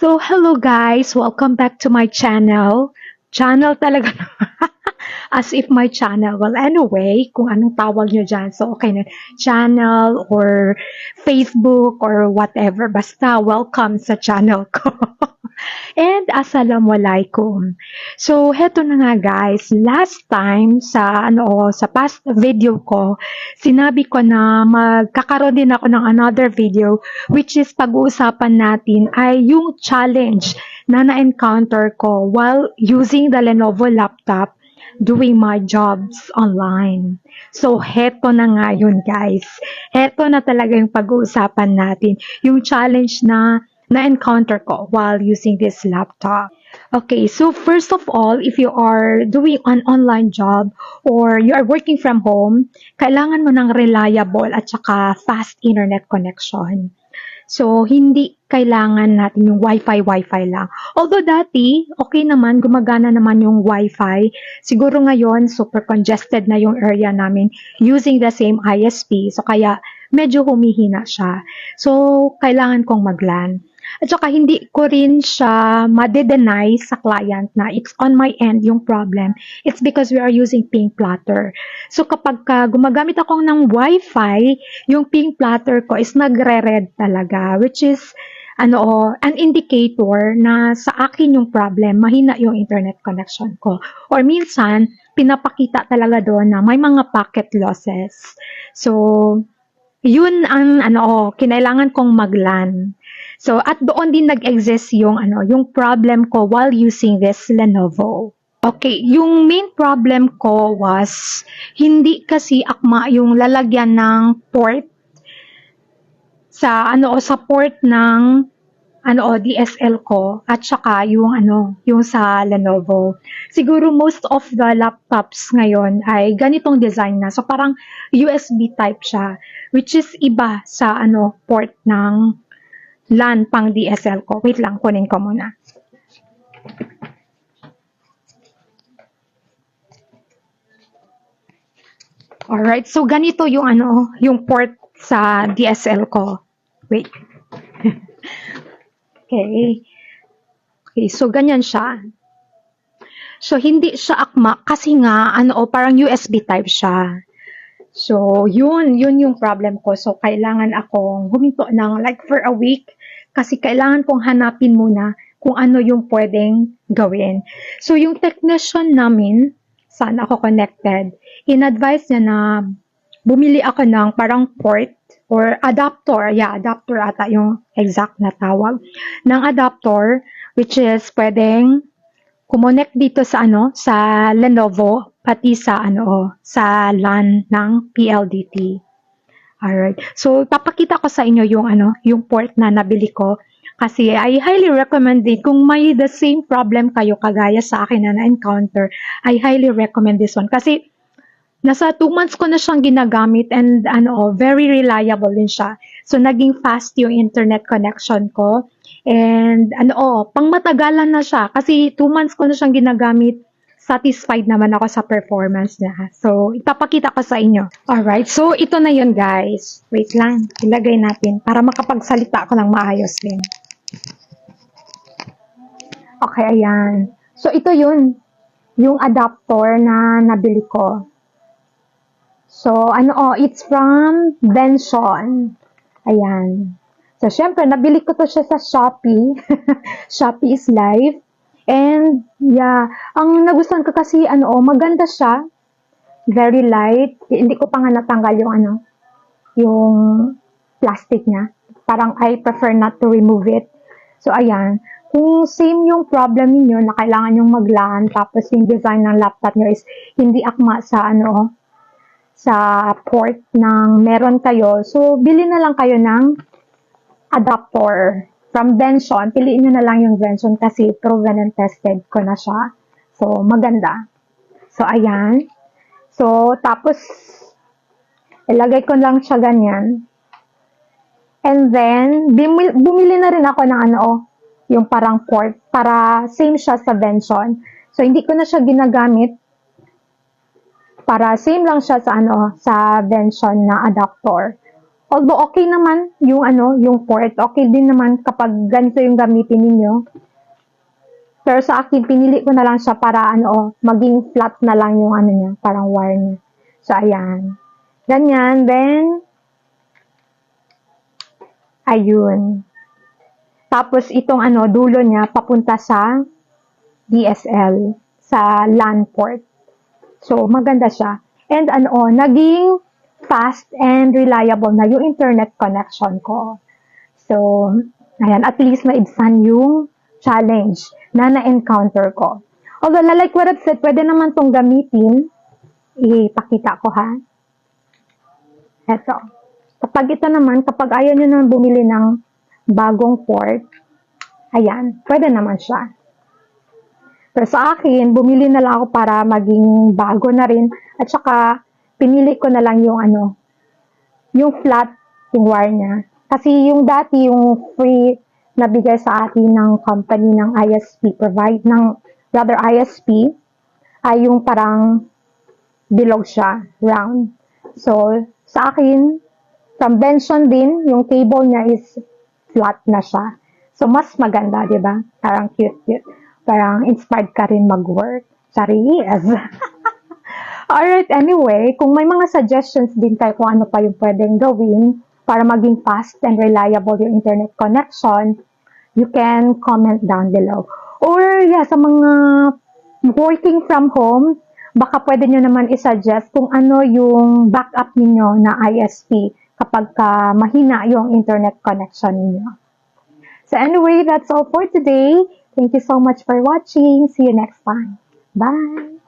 So, hello guys! Welcome back to my channel. Channel talaga. As if my channel. Well, anyway, kung anong tawag nyo dyan. So, okay na. Channel or Facebook or whatever. Basta, welcome sa channel ko. And assalamualaikum. So, heto na nga guys. Last time sa past video ko, sinabi ko na magkakaroon din ako ng another video which is pag-uusapan natin ay yung challenge na na-encounter ko while using the Lenovo laptop doing my jobs online. So, heto na nga yun guys. Heto na talaga yung pag-uusapan natin. Yung challenge na na-encounter ko while using this laptop. Okay, so first of all, if you are doing an online job or you are working from home, kailangan mo ng reliable at saka fast internet connection. So, hindi kailangan natin yung Wi-Fi lang. Although dati, okay naman, gumagana naman yung Wi-Fi. Siguro ngayon, super congested na yung area namin using the same ISP. So, kaya medyo humihina siya. So, kailangan kong mag-LAN. At saka hindi ko rin siya ma-deny sa client na it's on my end yung problem. It's because we are using ping plotter. So kapag gumagamit ako ng Wi-Fi, yung ping plotter ko is nagre-red talaga, which is an indicator na sa akin yung problem, mahina yung internet connection ko. Or minsan, pinapakita talaga doon na may mga packet losses. So, yun ang kinailangan kong mag-LAN. So, at doon din nag-exist yung problem ko while using this Lenovo. Okay, yung main problem ko was hindi kasi akma yung lalagyan ng port sa port ng DSL ko at saka yung sa Lenovo. Siguro most of the laptops ngayon ay ganitong design na. So parang USB type siya, which is iba sa port ng LAN pang DSL ko. Wait lang, kunin ko muna. Alright, so ganito yung yung port sa DSL ko. Wait. Okay, so ganyan siya. So hindi siya akma kasi nga parang USB type siya. So yun yung problem ko. So kailangan akong huminto ng like for a week kasi kailangan kong hanapin muna kung ano yung pwedeng gawin. So yung technician namin, saan ako connected, in-advise niya na bumili ako ng parang port or adapter. Yeah, adapter ata yung exact na tawag. Ng adapter, which is pwedeng kumonect dito sa sa Lenovo, pati sa sa LAN ng PLDT. Alright. So, papakita ko sa inyo yung port na nabili ko. Kasi I highly recommend it. Kung may the same problem kayo kagaya sa akin na na-encounter, I highly recommend this one. Kasi, nasa 2 months ko na siyang ginagamit and very reliable din siya. So, naging fast yung internet connection ko. And pang matagalan na siya. Kasi 2 months ko na siyang ginagamit. Satisfied naman ako sa performance niya. So, ipapakita ko sa inyo. Alright, so ito na yun guys. Wait lang, ilagay natin para makapagsalita ako ng maayos din. Okay, ayan. So, ito yun. Yung adapter na nabili ko. So, it's from Benson. Ayan. So, syempre, nabili ko to siya sa Shopee. Shopee is live. And, yeah, ang nagustuhan ko kasi, maganda siya. Very light. Hindi ko pa nga natanggal yung plastic niya. Parang I prefer not to remove it. So, ayan. Kung same yung problem niyo na kailangan yung mag-LAN, tapos yung design ng laptop niyo is hindi akma sa sa port ng meron kayo. So, bili na lang kayo ng adapter. From Benson, piliin nyo na lang yung Benson kasi proven and tested ko na siya. So, maganda. So, ayan. So, tapos, ilagay ko lang siya ganyan. And then, bumili na rin ako ng yung parang port para same siya sa Benson. So, hindi ko na siya ginagamit para same lang siya sa sa Benson na adapter. Although okay naman yung yung port, okay din naman kapag ganito yung gamitin ninyo. Pero sa akin, pinili ko na lang siya para maging flat na lang yung niya, parang wire niya. So, ayan. Ganyan. Then, ayun. Tapos, itong dulo niya, papunta sa DSL, sa LAN port. So, maganda siya. And naging fast and reliable na yung internet connection ko. So, ayan, at least maibsan yung challenge na na-encounter ko. Although, like what I've said, pwede naman tong gamitin. Ipakita ko ha. Eto. Kapag ito naman, kapag ayaw nyo naman bumili ng bagong port, ayan, pwede naman siya. Pero sa akin, bumili na lang ako para maging bago na rin. At saka, pinili ko na lang yung yung flat, yung wire niya. Kasi yung dati, yung free na bigay sa atin ng company ng ISP, ISP, ay yung parang bilog siya, round. So, sa akin, from Benson din, yung cable niya is flat na siya. So, mas maganda, di ba? Parang cute-cute. Parang inspired ka rin mag-work. Charis! Alright, anyway, kung may mga suggestions din kayo kung ano pa yung pwedeng gawin para maging fast and reliable yung internet connection, you can comment down below. Or, yeah, sa mga working from home, baka pwede nyo naman isuggest kung ano yung backup ninyo na ISP kapag mahina yung internet connection ninyo. So anyway, that's all for today. Thank you so much for watching. See you next time. Bye!